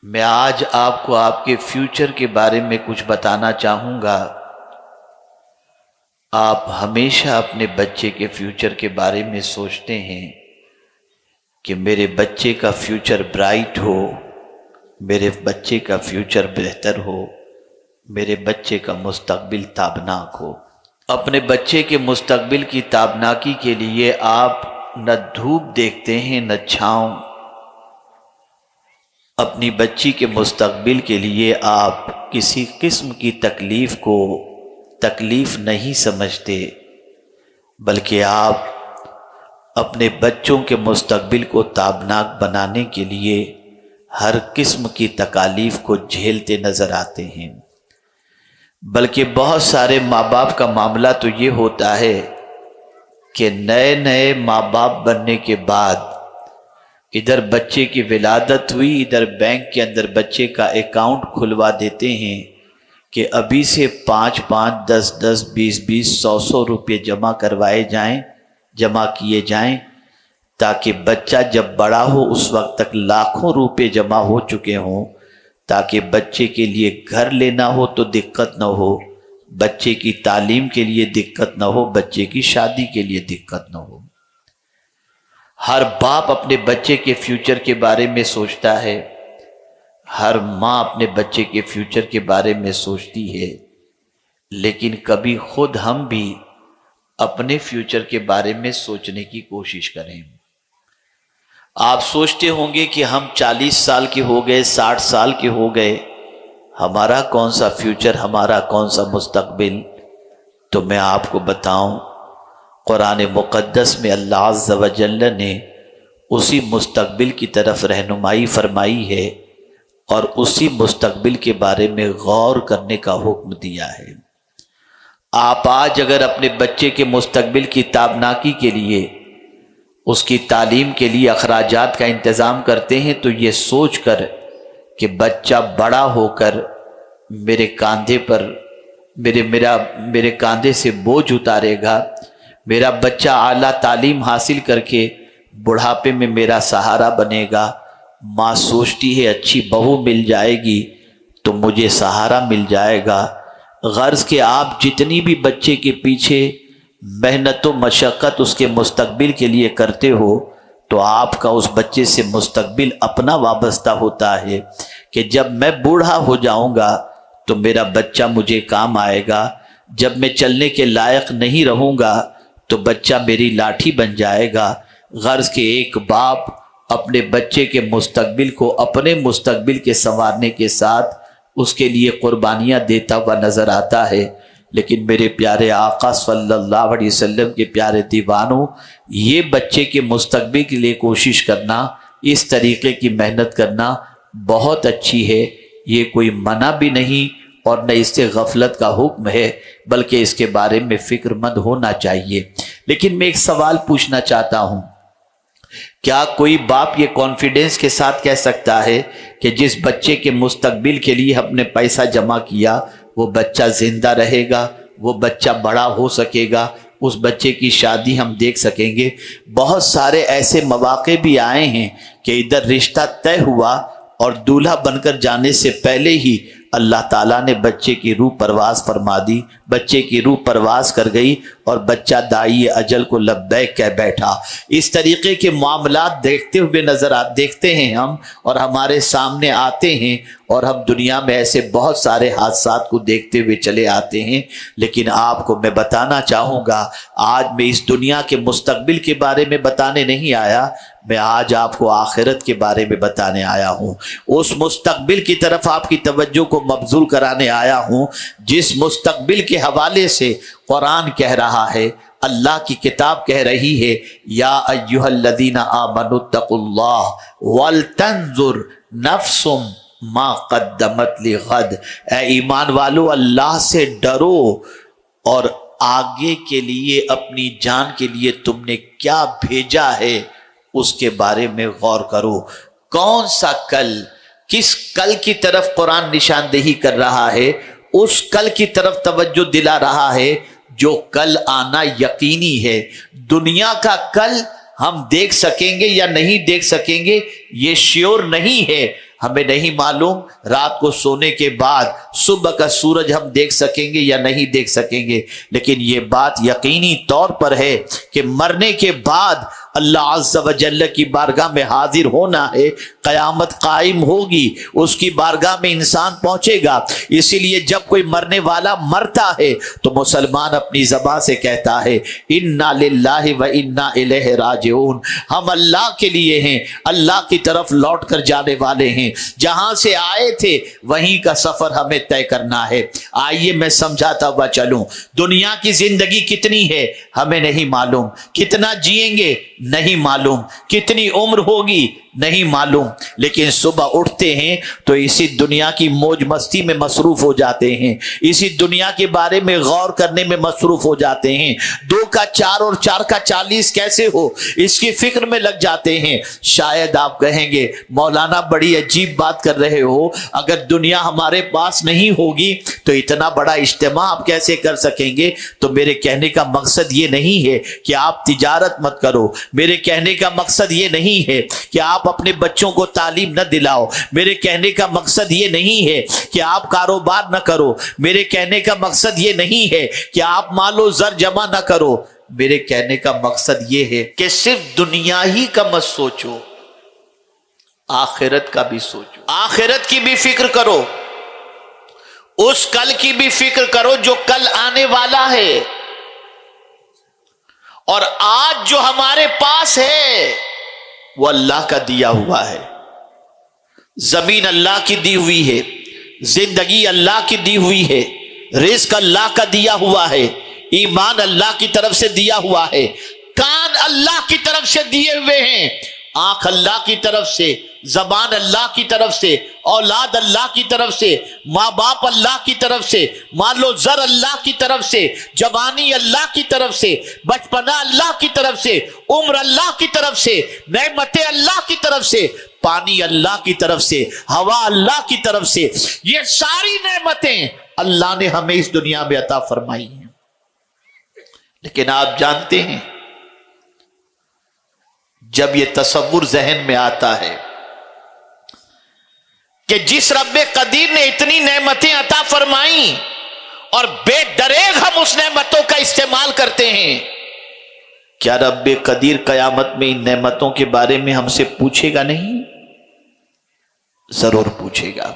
میں آج آپ کو آپ کے فیوچر کے بارے میں کچھ بتانا چاہوں گا۔ آپ ہمیشہ اپنے بچے کے فیوچر کے بارے میں سوچتے ہیں کہ میرے بچے کا فیوچر برائٹ ہو، میرے بچے کا فیوچر بہتر ہو، میرے بچے کا مستقبل تابناک ہو۔ اپنے بچے کے مستقبل کی تابناکی کے لیے آپ نہ دھوپ دیکھتے ہیں نہ چھاؤں۔ اپنی بچی کے مستقبل کے لیے آپ کسی قسم کی تکلیف کو تکلیف نہیں سمجھتے، بلکہ آپ اپنے بچوں کے مستقبل کو تابناک بنانے کے لیے ہر قسم کی تکالیف کو جھیلتے نظر آتے ہیں۔ بلکہ بہت سارے ماں باپ کا معاملہ تو یہ ہوتا ہے کہ نئے ماں باپ بننے کے بعد ادھر بچے کی ولادت ہوئی، ادھر بینک کے اندر بچے کا اکاؤنٹ کھلوا دیتے ہیں کہ ابھی سے 5 10 10 20 20 100 روپے جمع کروائے جائیں، جمع کیے جائیں، تاکہ بچہ جب بڑا ہو اس وقت تک لاکھوں روپے جمع ہو چکے ہوں، تاکہ بچے کے لیے گھر لینا ہو تو دقت نہ ہو، بچے کی تعلیم کے لیے دقت نہ ہو، بچے کی شادی کے لیے دقت نہ ہو۔ ہر باپ اپنے بچے کے فیوچر کے بارے میں سوچتا ہے، ہر ماں اپنے بچے کے فیوچر کے بارے میں سوچتی ہے، لیکن کبھی خود ہم بھی اپنے فیوچر کے بارے میں سوچنے کی کوشش کریں۔ آپ سوچتے ہوں گے کہ ہم 40 سال کے ہو گئے، 60 سال کے ہو گئے، ہمارا کون سا فیوچر، ہمارا کون سا مستقبل؟ تو میں آپ کو بتاؤں، قرآن مقدس میں اللہ عز و جل نے اسی مستقبل کی طرف رہنمائی فرمائی ہے اور اسی مستقبل کے بارے میں غور کرنے کا حکم دیا ہے۔ آپ آج اگر اپنے بچے کے مستقبل کی تابناکی کے لیے، اس کی تعلیم کے لیے اخراجات کا انتظام کرتے ہیں تو یہ سوچ کر کہ بچہ بڑا ہو کر میرے کاندھے پر میرے کاندھے سے بوجھ اتارے گا، میرا بچہ اعلیٰ تعلیم حاصل کر کے بڑھاپے میں میرا سہارا بنے گا۔ ماں سوچتی ہے اچھی بہو مل جائے گی تو مجھے سہارا مل جائے گا۔ غرض کہ آپ جتنی بھی بچے کے پیچھے محنت و مشقت اس کے مستقبل کے لیے کرتے ہو، تو آپ کا اس بچے سے مستقبل اپنا وابستہ ہوتا ہے کہ جب میں بوڑھا ہو جاؤں گا تو میرا بچہ مجھے کام آئے گا، جب میں چلنے کے لائق نہیں رہوں گا تو بچہ میری لاٹھی بن جائے گا۔ غرض کہ ایک باپ اپنے بچے کے مستقبل کو اپنے مستقبل کے سنوارنے کے ساتھ اس کے لیے قربانیاں دیتا ہوا نظر آتا ہے، لیکن میرے پیارے آقا صلی اللہ علیہ وسلم کے پیارے دیوانوں، یہ بچے کے مستقبل کے لیے کوشش کرنا، اس طریقے کی محنت کرنا بہت اچھی ہے، یہ کوئی منع بھی نہیں اور نہ اس سے غفلت کا حکم ہے، بلکہ اس کے بارے میں فکر مند ہونا چاہیے۔ لیکن میں ایک سوال پوچھنا چاہتا ہوں، کیا کوئی باپ یہ کانفیڈنس کے ساتھ کہہ سکتا ہے کہ جس بچے کے مستقبل کے لیے ہم نے پیسہ جمع کیا وہ بچہ زندہ رہے گا، وہ بچہ بڑا ہو سکے گا، اس بچے کی شادی ہم دیکھ سکیں گے؟ بہت سارے ایسے مواقع بھی آئے ہیں کہ ادھر رشتہ طے ہوا اور دولہا بن کر جانے سے پہلے ہی اللہ تعالیٰ نے بچے کی روح پرواز فرما دی، بچے کی روح پرواز کر گئی اور بچہ داعی اجل کو لبیک کہہ بیٹھا۔ اس طریقے کے معاملات دیکھتے ہیں ہم، اور ہمارے سامنے آتے ہیں، اور ہم دنیا میں ایسے بہت سارے حادثات کو دیکھتے ہوئے چلے آتے ہیں۔ لیکن آپ کو میں بتانا چاہوں گا، آج میں اس دنیا کے مستقبل کے بارے میں بتانے نہیں آیا، میں آج آپ کو آخرت کے بارے میں بتانے آیا ہوں۔ اس مستقبل کی طرف آپ کی توجہ کو مبذول کرانے آیا ہوں جس مستقبل کے حوالے سے قرآن کہہ رہا ہے، اللہ کی کتاب کہہ رہی ہے، یا ایھا الذین آمنوا اتقوا اللہ ولتنظر نفس ما قدمت لغد۔ اے ایمان والو، اللہ سے ڈرو اور آگے کے لیے، اپنی جان کے لیے تم نے کیا بھیجا ہے اس کے بارے میں غور کرو۔ کون سا کل، کس کل کی طرف قرآن نشاندہی کر رہا ہے؟ اس کل کی طرف توجہ دلا رہا ہے جو کل آنا یقینی ہے۔ دنیا کا کل ہم دیکھ سکیں گے یا نہیں دیکھ سکیں گے یہ شیور نہیں ہے، ہمیں نہیں معلوم رات کو سونے کے بعد صبح کا سورج ہم دیکھ سکیں گے یا نہیں دیکھ سکیں گے، لیکن یہ بات یقینی طور پر ہے کہ مرنے کے بعد اللہ عز و جل کی بارگاہ میں حاضر ہونا ہے، قیامت قائم ہوگی، اس کی بارگاہ میں انسان پہنچے گا۔ اسی لیے جب کوئی مرنے والا مرتا ہے تو مسلمان اپنی زبان سے کہتا ہے انا للہ و انا الیہ راجعون، ہم اللہ کے لیے ہیں، اللہ کی طرف لوٹ کر جانے والے ہیں، جہاں سے آئے تھے وہیں کا سفر ہمیں طے کرنا ہے۔ آئیے میں سمجھاتا ہوا چلوں، دنیا کی زندگی کتنی ہے ہمیں نہیں معلوم، کتنا جئیں گے نہیں معلوم، کتنی عمر ہوگی نہیں معلوم، لیکن صبح اٹھتے ہیں تو اسی دنیا کی موج مستی میں مصروف ہو جاتے ہیں، اسی دنیا کے بارے میں غور کرنے میں مصروف ہو جاتے ہیں، 2 کا 4 اور 4 کا 40 کیسے ہو اس کی فکر میں لگ جاتے ہیں۔ شاید آپ کہیں گے مولانا بڑی عجیب بات کر رہے ہو، اگر دنیا ہمارے پاس نہیں ہوگی تو اتنا بڑا اجتماع آپ کیسے کر سکیں گے؟ تو میرے کہنے کا مقصد یہ نہیں ہے کہ آپ تجارت مت کرو، میرے کہنے کا مقصد یہ نہیں ہے کہ آپ اپنے بچوں کو تعلیم نہ دلاؤ، میرے کہنے کا مقصد یہ نہیں ہے کہ آپ کاروبار نہ کرو، میرے کہنے کا مقصد یہ نہیں ہے کہ آپ مال و زر جمع نہ کرو، میرے کہنے کا مقصد یہ ہے کہ صرف دنیا ہی کا مت سوچو، آخرت کا بھی سوچو، آخرت کی بھی فکر کرو، اس کل کی بھی فکر کرو جو کل آنے والا ہے، اور آج جو ہمارے پاس ہے وہ اللہ کا دیا ہوا ہے، زمین اللہ کی دی ہوئی ہے، زندگی اللہ کی دی ہوئی ہے، رزق اللہ کا دیا ہوا ہے، ایمان اللہ کی طرف سے دیا ہوا ہے، کان اللہ کی طرف سے دیے ہوئے ہیں، آنکھ اللہ کی طرف سے، زبان اللہ کی طرف سے، اولاد اللہ کی طرف سے، ماں باپ اللہ کی طرف سے، مال و زر اللہ کی طرف سے، جوانی اللہ کی طرف سے، بچپنا اللہ کی طرف سے، عمر اللہ کی طرف سے، نعمتیں اللہ کی طرف سے، پانی اللہ کی طرف سے، ہوا اللہ کی طرف سے، یہ ساری نعمتیں اللہ نے ہمیں اس دنیا میں عطا فرمائی ہیں۔ لیکن آپ جانتے ہیں جب یہ تصور ذہن میں آتا ہے کہ جس رب قدیر نے اتنی نعمتیں عطا فرمائیں اور بے دریغ ہم اس نعمتوں کا استعمال کرتے ہیں، کیا رب قدیر قیامت میں ان نعمتوں کے بارے میں ہم سے پوچھے گا نہیں؟ ضرور پوچھے گا۔